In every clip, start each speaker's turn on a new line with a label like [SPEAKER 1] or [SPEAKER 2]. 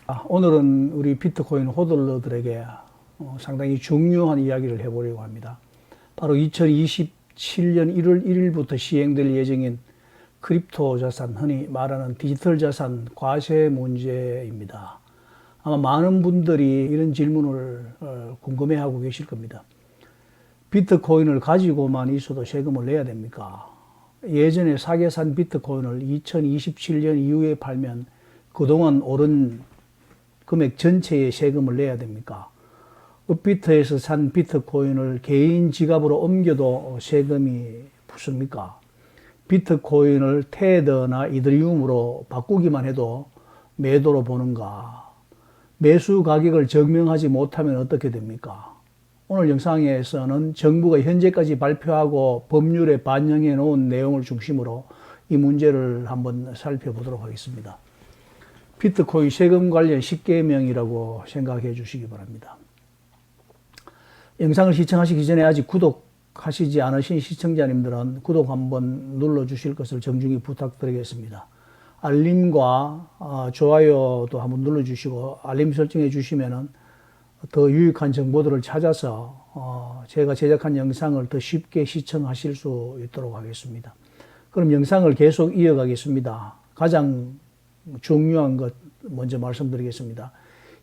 [SPEAKER 1] 오늘은 우리 비트코인 호들러들에게 상당히 중요한 이야기를 해보려고 합니다. 바로 2027년 1월 1일부터 시행될 예정인 크립토 자산, 흔히 말하는 디지털 자산 과세 문제입니다. 아마 많은 분들이 이런 질문을 궁금해하고 계실 겁니다. 비트코인을 가지고만 있어도 세금을 내야 됩니까? 예전에 사게 산 비트코인을 2027년 이후에 팔면 그동안 오른 금액 전체의 세금을 내야 됩니까? 업비트에서 산 비트코인을 개인 지갑으로 옮겨도 세금이 붙습니까? 비트코인을 테더나 이더리움으로 바꾸기만 해도 매도로 보는가? 매수 가격을 증명하지 못하면 어떻게 됩니까? 오늘 영상에서는 정부가 현재까지 발표하고 법률에 반영해 놓은 내용을 중심으로 이 문제를 한번 살펴보도록 하겠습니다. 비트코인 세금 관련 10계명이라고 생각해 주시기 바랍니다. 영상을 시청하시기 전에 아직 구독하시지 않으신 시청자님들은 구독 한번 눌러주실 것을 정중히 부탁드리겠습니다. 알림과 좋아요도 한번 눌러주시고 알림 설정해 주시면 더 유익한 정보들을 찾아서 제가 제작한 영상을 더 쉽게 시청하실 수 있도록 하겠습니다. 그럼 영상을 계속 이어가겠습니다. 가장 중요한 것 먼저 말씀드리겠습니다.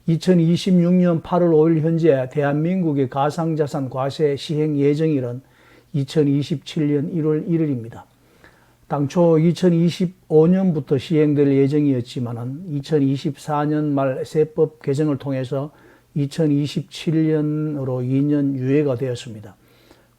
[SPEAKER 1] 2026년 8월 5일 현재 대한민국의 가상자산 과세 시행 예정일은 2027년 1월 1일입니다. 당초 2025년부터 시행될 예정이었지만 2024년 말 세법 개정을 통해서 2027년으로 2년 유예가 되었습니다.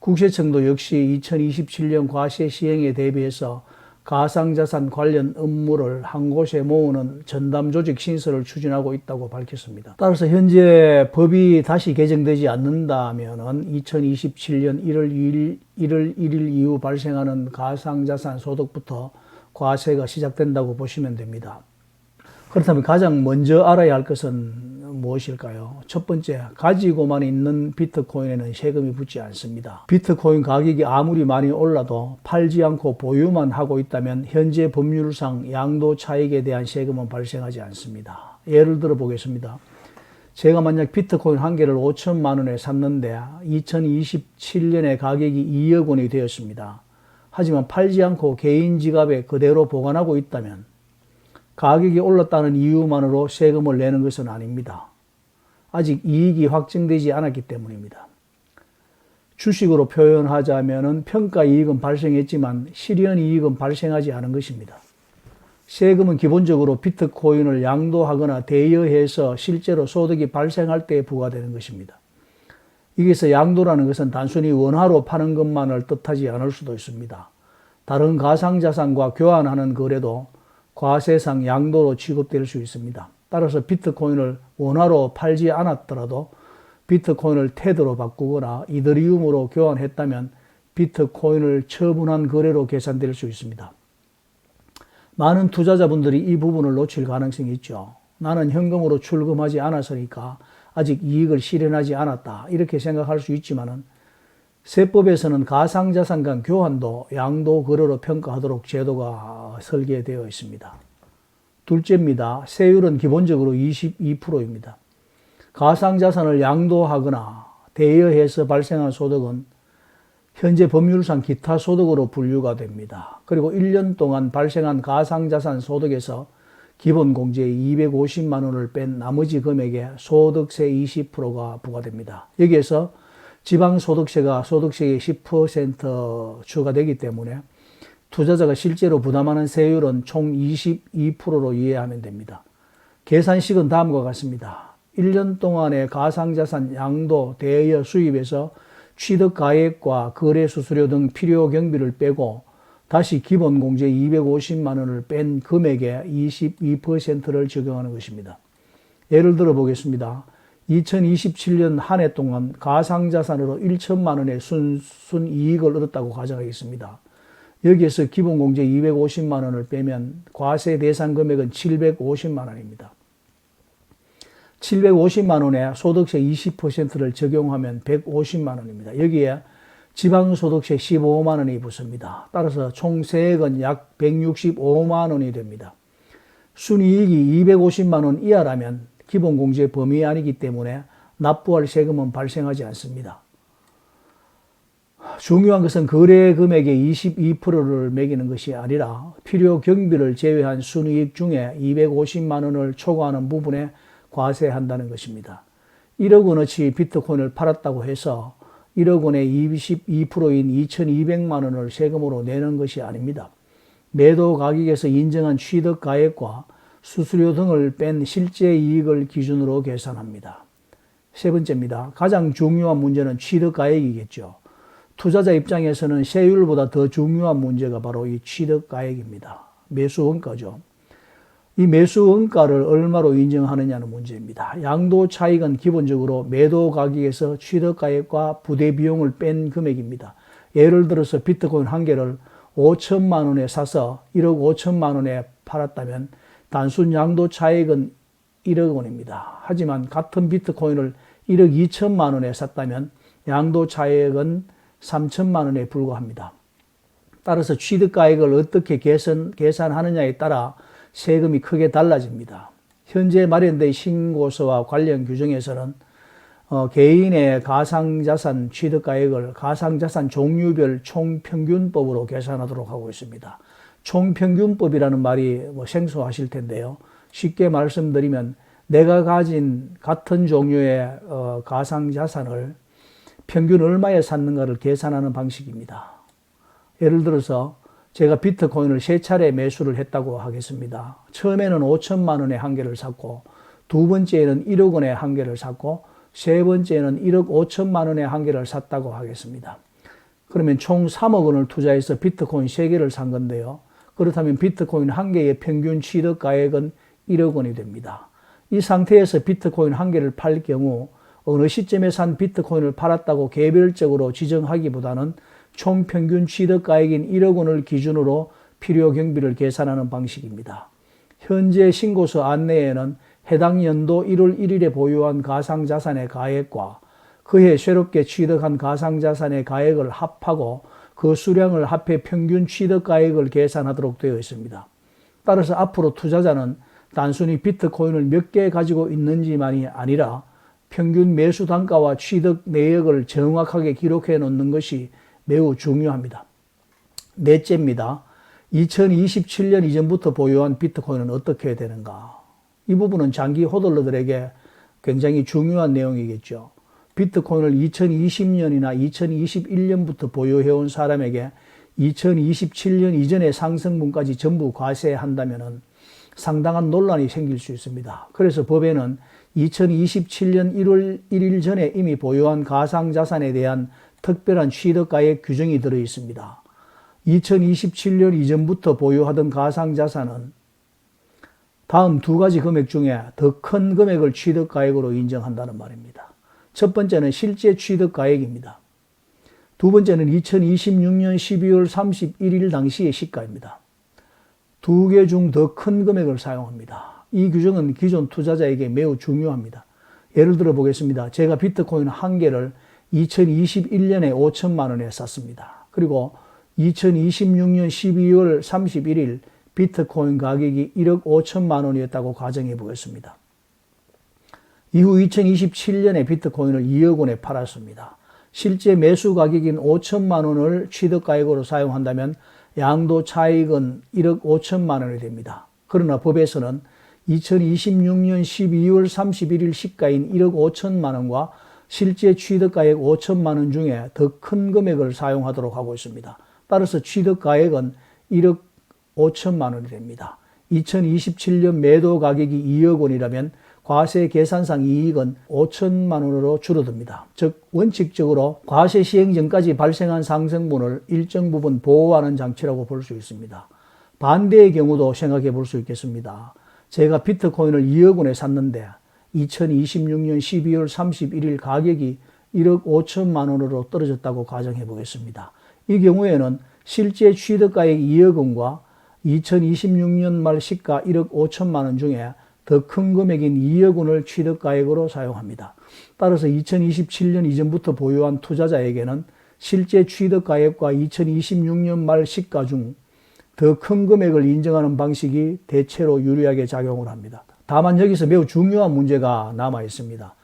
[SPEAKER 1] 국세청도 역시 2027년 과세 시행에 대비해서 가상자산 관련 업무를 한 곳에 모으는 전담 조직 신설을 추진하고 있다고 밝혔습니다. 따라서 현재 법이 다시 개정되지 않는다면 2027년 1월 1일 이후 발생하는 가상자산 소득부터 과세가 시작된다고 보시면 됩니다. 그렇다면 가장 먼저 알아야 할 것은 무엇일까요? 첫 번째, 가지고만 있는 비트코인에는 세금이 붙지 않습니다. 비트코인 가격이 아무리 많이 올라도 팔지 않고 보유만 하고 있다면 현재 법률상 양도 차익에 대한 세금은 발생하지 않습니다. 예를 들어 보겠습니다. 제가 만약 비트코인 한 개를 5천만 원에 샀는데 2027년에 가격이 2억 원이 되었습니다. 하지만 팔지 않고 개인 지갑에 그대로 보관하고 있다면 가격이 올랐다는 이유만으로 세금을 내는 것은 아닙니다. 아직 이익이 확정되지 않았기 때문입니다. 주식으로 표현하자면 평가 이익은 발생했지만 실현 이익은 발생하지 않은 것입니다. 세금은 기본적으로 비트코인을 양도하거나 대여해서 실제로 소득이 발생할 때 부과되는 것입니다. 여기서 양도라는 것은 단순히 원화로 파는 것만을 뜻하지 않을 수도 있습니다. 다른 가상자산과 교환하는 거래도 과세상 양도로 취급될 수 있습니다. 따라서 비트코인을 원화로 팔지 않았더라도 비트코인을 테더로 바꾸거나 이더리움으로 교환했다면 비트코인을 처분한 거래로 계산될 수 있습니다. 많은 투자자분들이 이 부분을 놓칠 가능성이 있죠. 나는 현금으로 출금하지 않았으니까 아직 이익을 실현하지 않았다, 이렇게 생각할 수 있지만 세법에서는 가상자산 간 교환도 양도 거래로 평가하도록 제도가 설계되어 있습니다. 둘째입니다. 세율은 기본적으로 22%입니다. 가상자산을 양도하거나 대여해서 발생한 소득은 현재 법률상 기타 소득으로 분류가 됩니다. 그리고 1년 동안 발생한 가상자산 소득에서 기본공제 250만 원을 뺀 나머지 금액에 소득세 20%가 부과됩니다. 여기에서 지방소득세가 소득세의 10% 추가되기 때문에 투자자가 실제로 부담하는 세율은 총 22%로 이해하면 됩니다. 계산식은 다음과 같습니다. 1년 동안의 가상자산 양도 대여 수입에서 취득가액과 거래수수료 등 필요 경비를 빼고 다시 기본공제 250만 원을 뺀 금액에 22%를 적용하는 것입니다. 예를 들어 보겠습니다. 2027년 한 해 동안 가상자산으로 1천만 원의 순이익을 얻었다고 가정하겠습니다. 여기에서 기본공제 250만 원을 빼면 과세 대상 금액은 750만 원입니다. 750만 원에 소득세 20%를 적용하면 150만 원입니다. 여기에 지방소득세 15만 원이 붙습니다. 따라서 총 세액은 약 165만 원이 됩니다. 순이익이 250만 원 이하라면 기본공제 범위 아니기 때문에 납부할 세금은 발생하지 않습니다. 중요한 것은 거래 금액의 22%를 매기는 것이 아니라 필요 경비를 제외한 순이익 중에 250만 원을 초과하는 부분에 과세한다는 것입니다. 1억 원어치 비트코인을 팔았다고 해서 1억 원의 22%인 2,200만 원을 세금으로 내는 것이 아닙니다. 매도 가격에서 인정한 취득 가액과 수수료 등을 뺀 실제 이익을 기준으로 계산합니다. 세 번째입니다. 가장 중요한 문제는 취득 가액이겠죠. 투자자 입장에서는 세율보다 더 중요한 문제가 바로 이 취득 가액입니다. 매수 원가죠. 이 매수 원가를 얼마로 인정하느냐는 문제입니다. 양도 차익은 기본적으로 매도 가격에서 취득 가액과 부대 비용을 뺀 금액입니다. 예를 들어서 비트코인 한 개를 5천만 원에 사서 1억 5천만 원에 팔았다면 단순 양도 차익은 1억 원입니다. 하지만 같은 비트코인을 1억 2천만 원에 샀다면 양도 차익은 3천만 원에 불과합니다. 따라서 취득가액을 어떻게 계산하느냐에 따라 세금이 크게 달라집니다. 현재 마련된 신고서와 관련 규정에서는 개인의 가상자산 취득가액을 가상자산 종류별 총평균법으로 계산하도록 하고 있습니다. 총평균법이라는 말이 생소하실 텐데요. 쉽게 말씀드리면 내가 가진 같은 종류의 가상자산을 평균 얼마에 샀는가를 계산하는 방식입니다. 예를 들어서 제가 비트코인을 3차례 매수를 했다고 하겠습니다. 처음에는 5천만 원에 한 개를 샀고, 두 번째에는 1억 원에 한 개를 샀고, 세 번째는 1억 5천만 원에 한 개를 샀다고 하겠습니다. 그러면 총 3억 원을 투자해서 비트코인 3개를 산 건데요. 그렇다면 비트코인 한 개의 평균 취득 가액은 1억 원이 됩니다. 이 상태에서 비트코인 한 개를 팔 경우 어느 시점에 산 비트코인을 팔았다고 개별적으로 지정하기보다는 총평균 취득가액인 1억 원을 기준으로 필요 경비를 계산하는 방식입니다. 현재 신고서 안내에는 해당 연도 1월 1일에 보유한 가상자산의 가액과 그해 새롭게 취득한 가상자산의 가액을 합하고 그 수량을 합해 평균 취득가액을 계산하도록 되어 있습니다. 따라서 앞으로 투자자는 단순히 비트코인을 몇 개 가지고 있는지만이 아니라 평균 매수 단가와 취득 내역을 정확하게 기록해 놓는 것이 매우 중요합니다. 넷째입니다. 2027년 이전부터 보유한 비트코인은 어떻게 되는가? 이 부분은 장기 호들러들에게 굉장히 중요한 내용이겠죠. 비트코인을 2020년이나 2021년부터 보유해온 사람에게 2027년 이전의 상승분까지 전부 과세한다면 상당한 논란이 생길 수 있습니다. 그래서 법에는 2027년 1월 1일 전에 이미 보유한 가상자산에 대한 특별한 취득가액 규정이 들어 있습니다. 2027년 이전부터 보유하던 가상자산은 다음 두 가지 금액 중에 더 큰 금액을 취득가액으로 인정한다는 말입니다. 첫 번째는 실제 취득가액입니다. 두 번째는 2026년 12월 31일 당시의 시가입니다. 두 개 중 더 큰 금액을 사용합니다. 이 규정은 기존 투자자에게 매우 중요합니다. 예를 들어 보겠습니다. 제가 비트코인 한 개를 2021년에 5천만 원에 샀습니다. 그리고 2026년 12월 31일 비트코인 가격이 1억 5천만 원이었다고 가정해 보겠습니다. 이후 2027년에 비트코인을 2억 원에 팔았습니다. 실제 매수 가격인 5천만 원을 취득가액으로 사용한다면 양도 차익은 1억 5천만 원이 됩니다. 그러나 법에서는 2026년 12월 31일 시가인 1억 5천만 원과 실제 취득가액 5천만 원 중에 더 큰 금액을 사용하도록 하고 있습니다. 따라서 취득가액은 1억 5천만 원이 됩니다. 2027년 매도 가격이 2억 원이라면 과세 계산상 이익은 5천만 원으로 줄어듭니다. 즉 원칙적으로 과세 시행 전까지 발생한 상승분을 일정 부분 보호하는 장치라고 볼 수 있습니다. 반대의 경우도 생각해 볼 수 있겠습니다. 제가 비트코인을 2억 원에 샀는데 2026년 12월 31일 가격이 1억 5천만 원으로 떨어졌다고 가정해 보겠습니다. 이 경우에는 실제 취득가액 2억 원과 2026년 말 시가 1억 5천만 원 중에 더 큰 금액인 2억 원을 취득가액으로 사용합니다. 따라서 2027년 이전부터 보유한 투자자에게는 실제 취득가액과 2026년 말 시가 중 더 큰 금액을 인정하는 방식이 대체로 유리하게 작용을 합니다. 다만 여기서 매우 중요한 문제가 남아 있습니다.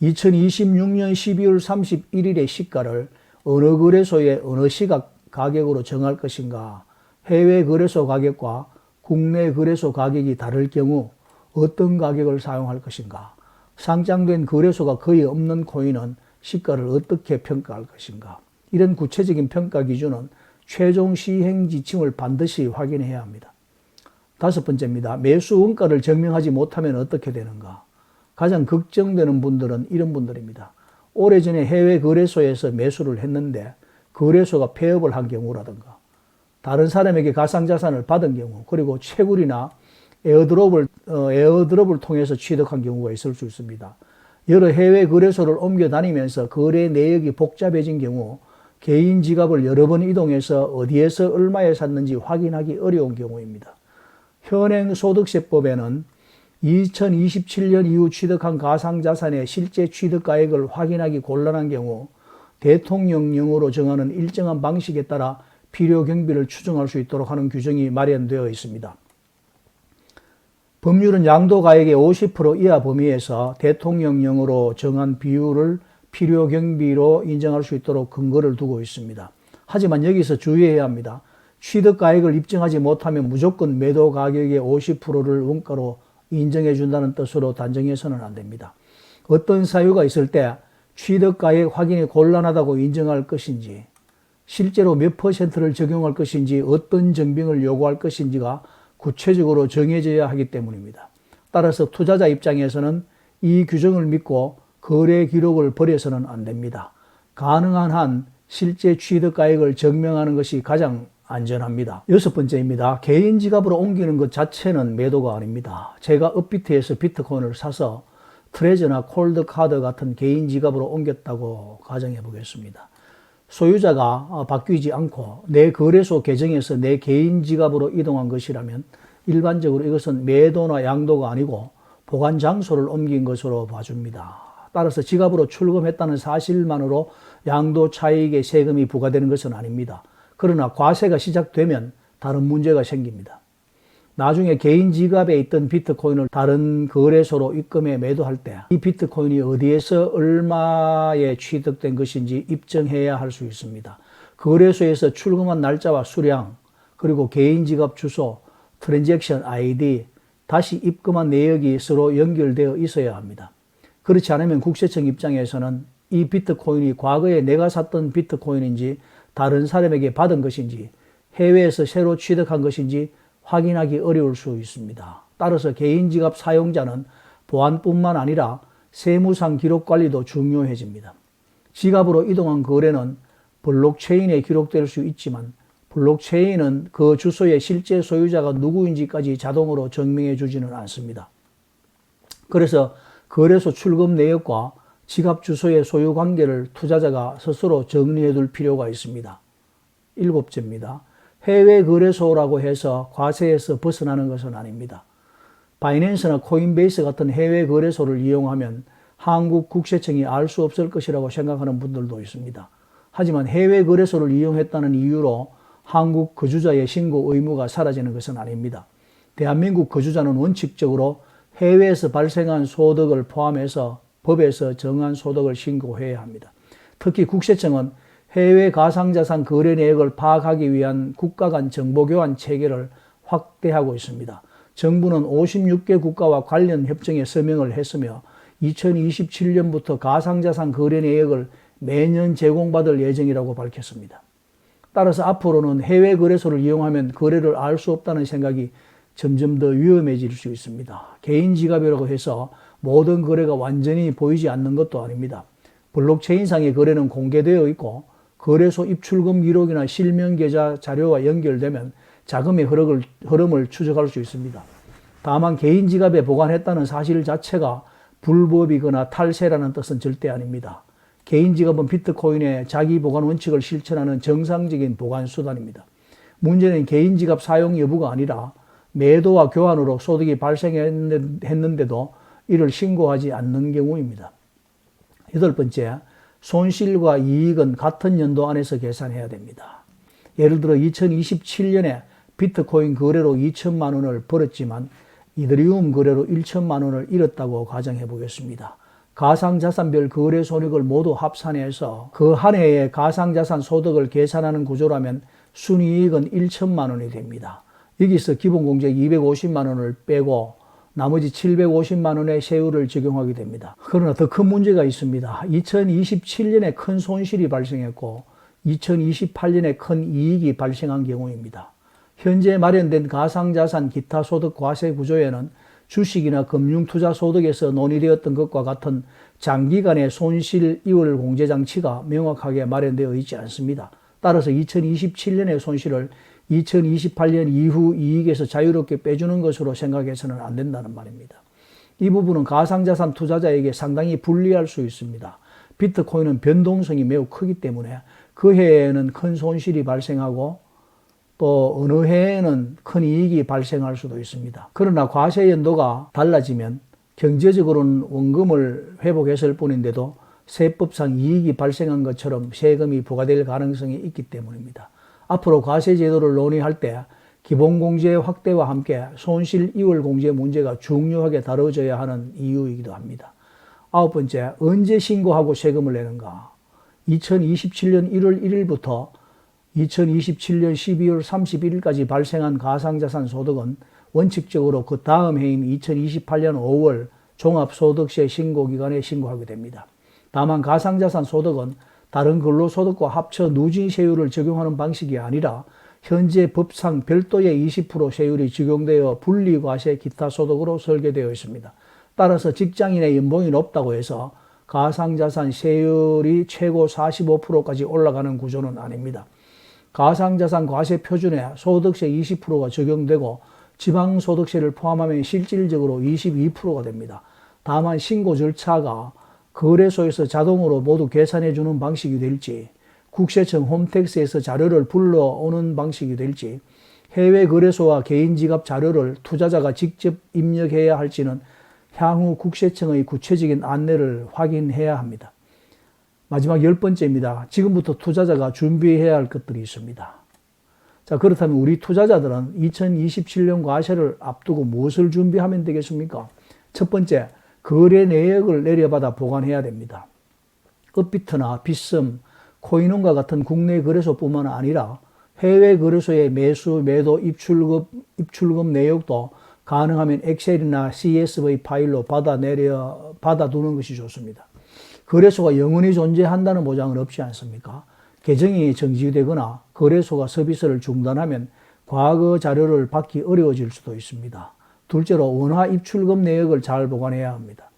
[SPEAKER 1] 2026년 12월 31일의 시가를 어느 거래소의 어느 시각 가격으로 정할 것인가, 해외 거래소 가격과 국내 거래소 가격이 다를 경우 어떤 가격을 사용할 것인가, 상장된 거래소가 거의 없는 코인은 시가를 어떻게 평가할 것인가, 이런 구체적인 평가 기준은 최종 시행 지침을 반드시 확인해야 합니다. 다섯 번째입니다. 매수 원가를 증명하지 못하면 어떻게 되는가? 가장 걱정되는 분들은 이런 분들입니다. 오래전에 해외 거래소에서 매수를 했는데 거래소가 폐업을 한 경우라든가, 다른 사람에게 가상자산을 받은 경우, 그리고 채굴이나 에어드롭을 통해서 취득한 경우가 있을 수 있습니다. 여러 해외 거래소를 옮겨 다니면서 거래 내역이 복잡해진 경우, 개인 지갑을 여러 번 이동해서 어디에서 얼마에 샀는지 확인하기 어려운 경우입니다. 현행 소득세법에는 2027년 이후 취득한 가상자산의 실제 취득가액을 확인하기 곤란한 경우 대통령령으로 정하는 일정한 방식에 따라 필요 경비를 추정할 수 있도록 하는 규정이 마련되어 있습니다. 법률은 양도가액의 50% 이하 범위에서 대통령령으로 정한 비율을 필요 경비로 인정할 수 있도록 근거를 두고 있습니다. 하지만 여기서 주의해야 합니다. 취득가액을 입증하지 못하면 무조건 매도 가격의 50%를 원가로 인정해 준다는 뜻으로 단정해서는 안 됩니다. 어떤 사유가 있을 때 취득가액 확인이 곤란하다고 인정할 것인지, 실제로 몇 %를 적용할 것인지, 어떤 증빙을 요구할 것인지가 구체적으로 정해져야 하기 때문입니다. 따라서 투자자 입장에서는 이 규정을 믿고 거래 기록을 버려서는 안 됩니다. 가능한 한 실제 취득가액을 증명하는 것이 가장 안전합니다. 여섯 번째입니다. 개인 지갑으로 옮기는 것 자체는 매도가 아닙니다. 제가 업비트에서 비트코인을 사서 트레저나 콜드카드 같은 개인 지갑으로 옮겼다고 가정해 보겠습니다. 소유자가 바뀌지 않고 내 거래소 계정에서 내 개인 지갑으로 이동한 것이라면 일반적으로 이것은 매도나 양도가 아니고 보관 장소를 옮긴 것으로 봐줍니다. 따라서 지갑으로 출금했다는 사실만으로 양도 차익의 세금이 부과되는 것은 아닙니다. 그러나 과세가 시작되면 다른 문제가 생깁니다. 나중에 개인 지갑에 있던 비트코인을 다른 거래소로 입금해 매도할 때 이 비트코인이 어디에서 얼마에 취득된 것인지 입증해야 할 수 있습니다. 거래소에서 출금한 날짜와 수량, 그리고 개인 지갑 주소, 트랜잭션 아이디, 다시 입금한 내역이 서로 연결되어 있어야 합니다. 그렇지 않으면 국세청 입장에서는 이 비트코인이 과거에 내가 샀던 비트코인인지 다른 사람에게 받은 것인지 해외에서 새로 취득한 것인지 확인하기 어려울 수 있습니다. 따라서 개인 지갑 사용자는 보안뿐만 아니라 세무상 기록 관리도 중요해집니다. 지갑으로 이동한 거래는 블록체인에 기록될 수 있지만 블록체인은 그 주소의 실제 소유자가 누구인지까지 자동으로 증명해 주지는 않습니다. 그래서 거래소 출금 내역과 지갑 주소의 소유 관계를 투자자가 스스로 정리해 둘 필요가 있습니다. 일곱째입니다. 해외 거래소라고 해서 과세에서 벗어나는 것은 아닙니다. 바이낸스나 코인베이스 같은 해외 거래소를 이용하면 한국 국세청이 알 수 없을 것이라고 생각하는 분들도 있습니다. 하지만 해외 거래소를 이용했다는 이유로 한국 거주자의 신고 의무가 사라지는 것은 아닙니다. 대한민국 거주자는 원칙적으로 해외에서 발생한 소득을 포함해서 법에서 정한 소득을 신고해야 합니다. 특히 국세청은 해외 가상자산 거래 내역을 파악하기 위한 국가 간 정보교환 체계를 확대하고 있습니다. 정부는 56개 국가와 관련 협정에 서명을 했으며 2027년부터 가상자산 거래 내역을 매년 제공받을 예정이라고 밝혔습니다. 따라서 앞으로는 해외 거래소를 이용하면 거래를 알 수 없다는 생각이 점점 더 위험해질 수 있습니다. 개인 지갑이라고 해서 모든 거래가 완전히 보이지 않는 것도 아닙니다. 블록체인상의 거래는 공개되어 있고 거래소 입출금 기록이나 실명 계좌 자료와 연결되면 자금의 흐름을 추적할 수 있습니다. 다만 개인 지갑에 보관했다는 사실 자체가 불법이거나 탈세라는 뜻은 절대 아닙니다. 개인 지갑은 비트코인의 자기 보관 원칙을 실천하는 정상적인 보관 수단입니다. 문제는 개인 지갑 사용 여부가 아니라 매도와 교환으로 소득이 발생했는데도 이를 신고하지 않는 경우입니다. 여덟 번째, 손실과 이익은 같은 연도 안에서 계산해야 됩니다. 예를 들어 2027년에 비트코인 거래로 2천만 원을 벌었지만 이더리움 거래로 1천만 원을 잃었다고 가정해 보겠습니다. 가상자산별 거래 손익을 모두 합산해서 그 한 해의 가상자산 소득을 계산하는 구조라면 순이익은 1천만 원이 됩니다. 여기서 기본공제 250만 원을 빼고 나머지 750만 원의 세율을 적용하게 됩니다. 그러나 더 큰 문제가 있습니다. 2027년에 큰 손실이 발생했고 2028년에 큰 이익이 발생한 경우입니다. 현재 마련된 가상자산 기타 소득 과세 구조에는 주식이나 금융투자 소득에서 논의되었던 것과 같은 장기간의 손실 이월 공제 장치가 명확하게 마련되어 있지 않습니다. 따라서 2027년의 손실을 2028년 이후 이익에서 자유롭게 빼주는 것으로 생각해서는 안 된다는 말입니다. 이 부분은 가상자산 투자자에게 상당히 불리할 수 있습니다. 비트코인은 변동성이 매우 크기 때문에 그 해에는 큰 손실이 발생하고 또 어느 해에는 큰 이익이 발생할 수도 있습니다. 그러나 과세 연도가 달라지면 경제적으로는 원금을 회복했을 뿐인데도 세법상 이익이 발생한 것처럼 세금이 부과될 가능성이 있기 때문입니다. 앞으로 과세 제도를 논의할 때 기본공제 확대와 함께 손실 이월 공제 문제가 중요하게 다뤄져야 하는 이유이기도 합니다. 9번째, 언제 신고하고 세금을 내는가? 2027년 1월 1일부터 2027년 12월 31일까지 발생한 가상자산 소득은 원칙적으로 그 다음 해인 2028년 5월 종합소득세 신고기간에 신고하게 됩니다. 다만 가상자산 소득은 다른 근로소득과 합쳐 누진세율을 적용하는 방식이 아니라 현재 법상 별도의 20% 세율이 적용되어 분리과세 기타 소득으로 설계되어 있습니다. 따라서 직장인의 연봉이 높다고 해서 가상자산 세율이 최고 45%까지 올라가는 구조는 아닙니다. 가상자산 과세 표준에 소득세 20%가 적용되고 지방소득세를 포함하면 실질적으로 22%가 됩니다. 다만 신고 절차가 거래소에서 자동으로 모두 계산해 주는 방식이 될지, 국세청 홈택스에서 자료를 불러오는 방식이 될지, 해외 거래소와 개인 지갑 자료를 투자자가 직접 입력해야 할지는 향후 국세청의 구체적인 안내를 확인해야 합니다. 마지막 10번째입니다. 지금부터 투자자가 준비해야 할 것들이 있습니다. 자, 그렇다면 우리 투자자들은 2027년 과세를 앞두고 무엇을 준비하면 되겠습니까? 첫 번째, 거래 내역을 내려받아 보관해야 됩니다. 업비트나 빗썸, 코인원과 같은 국내 거래소뿐만 아니라 해외 거래소의 매수, 매도, 입출금 내역도 가능하면 엑셀이나 CSV 파일로 받아두는 것이 좋습니다. 거래소가 영원히 존재한다는 보장은 없지 않습니까? 계정이 정지되거나 거래소가 서비스를 중단하면 과거 자료를 받기 어려워질 수도 있습니다. 둘째로 원화 입출금 내역을 잘 보관해야 합니다.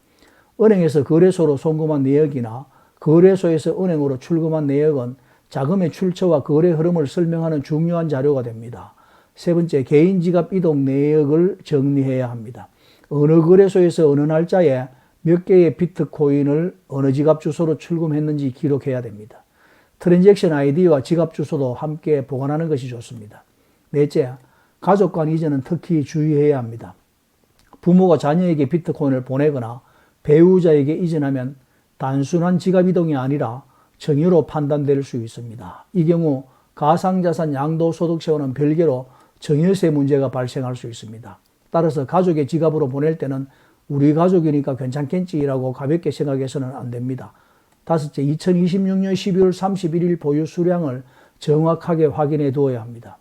[SPEAKER 1] 은행에서 거래소로 송금한 내역이나 거래소에서 은행으로 출금한 내역은 자금의 출처와 거래 흐름을 설명하는 중요한 자료가 됩니다. 세 번째, 개인 지갑 이동 내역을 정리해야 합니다. 어느 거래소에서 어느 날짜에 몇 개의 비트코인을 어느 지갑 주소로 출금했는지 기록해야 됩니다. 트랜잭션 아이디와 지갑 주소도 함께 보관하는 것이 좋습니다. 넷째, 가족 간 이전은 특히 주의해야 합니다. 부모가 자녀에게 비트코인을 보내거나 배우자에게 이전하면 단순한 지갑 이동이 아니라 정유로 판단될 수 있습니다. 이 경우 가상자산 양도소득세와는 별개로 정유세 문제가 발생할 수 있습니다. 따라서 가족의 지갑으로 보낼 때는 우리 가족이니까 괜찮겠지라고 가볍게 생각해서는 안 됩니다. 다섯째, 2026년 12월 31일 보유 수량을 정확하게 확인해 두어야 합니다.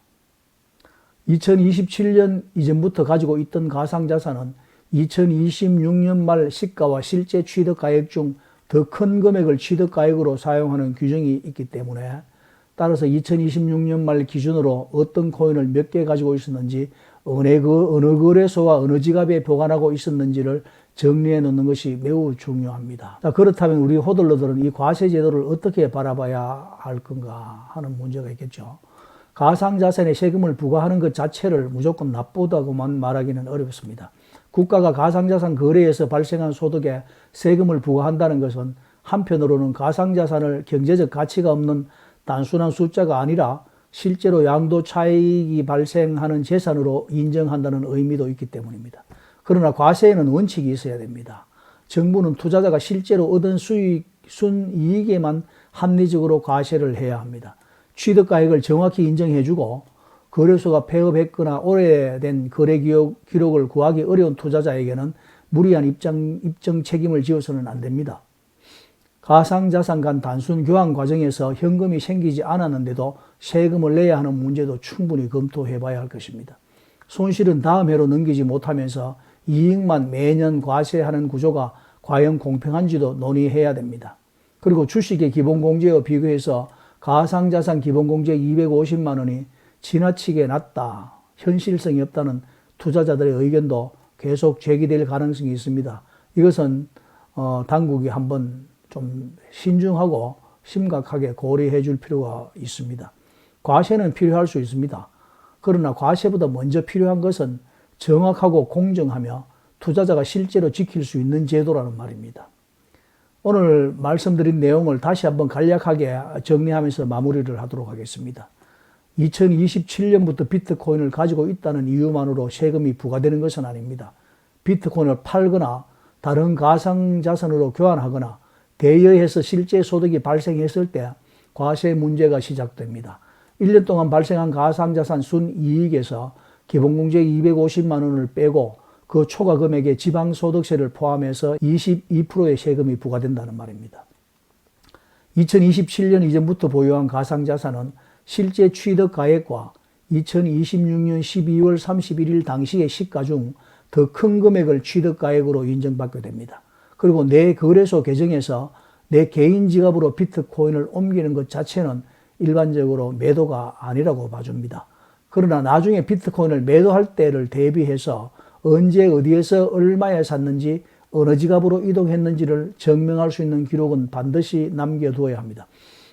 [SPEAKER 1] 2027년 이전부터 가지고 있던 가상자산은 2026년 말 시가와 실제 취득가액 중 더 큰 금액을 취득가액으로 사용하는 규정이 있기 때문에 따라서 2026년 말 기준으로 어떤 코인을 몇 개 가지고 있었는지 어느 거래소와 어느 지갑에 보관하고 있었는지를 정리해 놓는 것이 매우 중요합니다. 자, 그렇다면 우리 호들러들은 이 과세 제도를 어떻게 바라봐야 할 건가 하는 문제가 있겠죠. 가상자산에 세금을 부과하는 것 자체를 무조건 나쁘다고만 말하기는 어렵습니다. 국가가 가상자산 거래에서 발생한 소득에 세금을 부과한다는 것은 한편으로는 가상자산을 경제적 가치가 없는 단순한 숫자가 아니라 실제로 양도 차익이 발생하는 재산으로 인정한다는 의미도 있기 때문입니다. 그러나 과세에는 원칙이 있어야 됩니다. 정부는 투자자가 실제로 얻은 순이익에만 합리적으로 과세를 해야 합니다. 취득가액을 정확히 인정해주고 거래소가 폐업했거나 오래된 거래 기록을 구하기 어려운 투자자에게는 무리한 입증 책임을 지어서는 안 됩니다. 가상자산 간 단순 교환 과정에서 현금이 생기지 않았는데도 세금을 내야 하는 문제도 충분히 검토해 봐야 할 것입니다. 손실은 다음 해로 넘기지 못하면서 이익만 매년 과세하는 구조가 과연 공평한지도 논의해야 됩니다. 그리고 주식의 기본공제와 비교해서 가상자산 기본공제 250만 원이 지나치게 낮다, 현실성이 없다는 투자자들의 의견도 계속 제기될 가능성이 있습니다. 이것은 당국이 한번 좀 신중하고 심각하게 고려해 줄 필요가 있습니다. 과세는 필요할 수 있습니다. 그러나 과세보다 먼저 필요한 것은 정확하고 공정하며 투자자가 실제로 지킬 수 있는 제도라는 말입니다. 오늘 말씀드린 내용을 다시 한번 간략하게 정리하면서 마무리를 하도록 하겠습니다. 2027년부터 비트코인을 가지고 있다는 이유만으로 세금이 부과되는 것은 아닙니다. 비트코인을 팔거나 다른 가상자산으로 교환하거나 대여해서 실제 소득이 발생했을 때 과세 문제가 시작됩니다. 1년 동안 발생한 가상자산 순이익에서 기본공제 250만 원을 빼고 그 초과 금액에 지방소득세를 포함해서 22%의 세금이 부과된다는 말입니다. 2027년 이전부터 보유한 가상자산은 실제 취득가액과 2026년 12월 31일 당시의 시가 중 더 큰 금액을 취득가액으로 인정받게 됩니다. 그리고 내 거래소 계정에서 내 개인 지갑으로 비트코인을 옮기는 것 자체는 일반적으로 매도가 아니라고 봐줍니다. 그러나 나중에 비트코인을 매도할 때를 대비해서 언제 어디에서 얼마에 샀는지 어느 지갑으로 이동했는지를 증명할 수 있는 기록은 반드시 남겨두어야 합니다.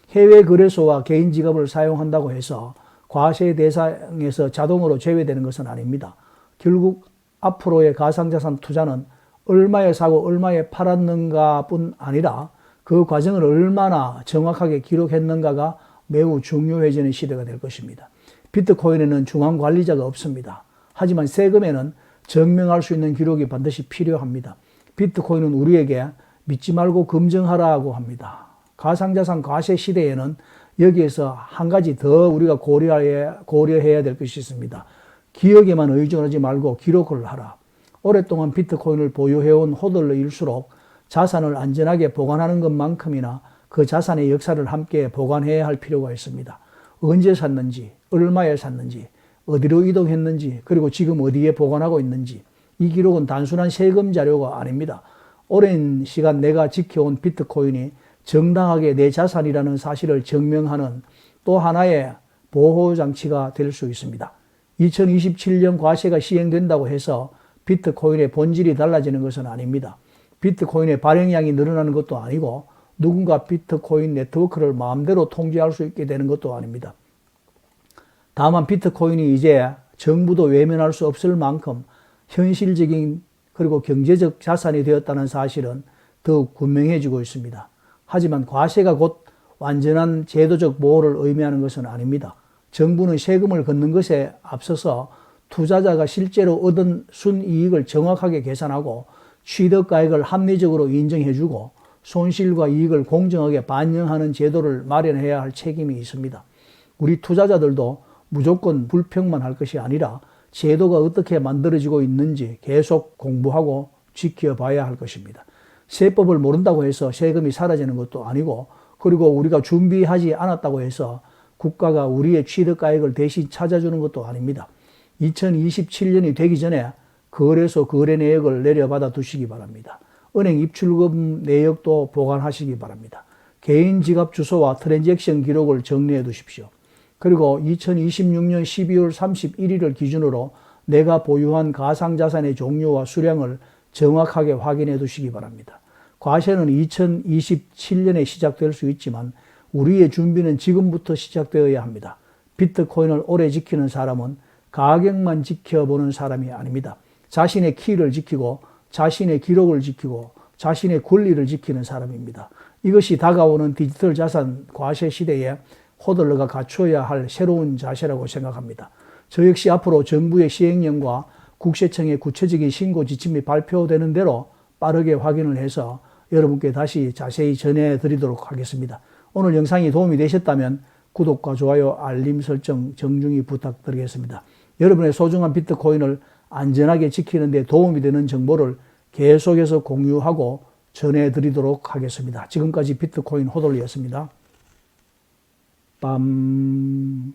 [SPEAKER 1] 해외 거래소와 개인 지갑을 사용한다고 해서 과세 대상에서 자동으로 제외되는 것은 아닙니다. 결국 앞으로의 가상자산 투자는 얼마에 사고 얼마에 팔았는가 뿐 아니라 그 과정을 얼마나 정확하게 기록했는가가 매우 중요해지는 시대가 될 것입니다. 비트코인에는 중앙관리자가 없습니다. 하지만 세금에는 증명할 수 있는 기록이 반드시 필요합니다. 비트코인은 우리에게 믿지 말고 검증하라고 합니다. 가상자산 과세 시대에는 여기에서 한 가지 더 우리가 고려해야 될 것이 있습니다. 기억에만 의존하지 말고 기록을 하라. 오랫동안 비트코인을 보유해온 호들러일수록 자산을 안전하게 보관하는 것만큼이나 그 자산의 역사를 함께 보관해야 할 필요가 있습니다. 언제 샀는지, 얼마에 샀는지, 어디로 이동했는지, 그리고 지금 어디에 보관하고 있는지, 이 기록은 단순한 세금 자료가 아닙니다. 오랜 시간 내가 지켜온 비트코인이 정당하게 내 자산이라는 사실을 증명하는 또 하나의 보호장치가 될 수 있습니다. 2027년 과세가 시행된다고 해서 비트코인의 본질이 달라지는 것은 아닙니다. 비트코인의 발행량이 늘어나는 것도 아니고 누군가 비트코인 네트워크를 마음대로 통제할 수 있게 되는 것도 아닙니다. 다만 비트코인이 이제 정부도 외면할 수 없을 만큼 현실적인 그리고 경제적 자산이 되었다는 사실은 더욱 분명해지고 있습니다. 하지만 과세가 곧 완전한 제도적 보호를 의미하는 것은 아닙니다. 정부는 세금을 걷는 것에 앞서서 투자자가 실제로 얻은 순이익을 정확하게 계산하고 취득가액을 합리적으로 인정해주고 손실과 이익을 공정하게 반영하는 제도를 마련해야 할 책임이 있습니다. 우리 투자자들도 무조건 불평만 할 것이 아니라 제도가 어떻게 만들어지고 있는지 계속 공부하고 지켜봐야 할 것입니다. 세법을 모른다고 해서 세금이 사라지는 것도 아니고, 그리고 우리가 준비하지 않았다고 해서 국가가 우리의 취득가액을 대신 찾아주는 것도 아닙니다. 2027년이 되기 전에 거래소 거래 내역을 내려받아 두시기 바랍니다. 은행 입출금 내역도 보관하시기 바랍니다. 개인 지갑 주소와 트랜잭션 기록을 정리해 두십시오. 그리고 2026년 12월 31일을 기준으로 내가 보유한 가상자산의 종류와 수량을 정확하게 확인해 두시기 바랍니다. 과세는 2027년에 시작될 수 있지만 우리의 준비는 지금부터 시작되어야 합니다. 비트코인을 오래 지키는 사람은 가격만 지켜보는 사람이 아닙니다. 자신의 키를 지키고 자신의 기록을 지키고 자신의 권리를 지키는 사람입니다. 이것이 다가오는 디지털 자산 과세 시대에 호들러가 갖춰야 할 새로운 자세라고 생각합니다. 저 역시 앞으로 정부의 시행령과 국세청의 구체적인 신고 지침이 발표되는 대로 빠르게 확인을 해서 여러분께 다시 자세히 전해드리도록 하겠습니다. 오늘 영상이 도움이 되셨다면 구독과 좋아요, 알림 설정 정중히 부탁드리겠습니다. 여러분의 소중한 비트코인을 안전하게 지키는 데 도움이 되는 정보를 계속해서 공유하고 전해드리도록 하겠습니다. 지금까지 비트코인 호돌이었습니다. 빰.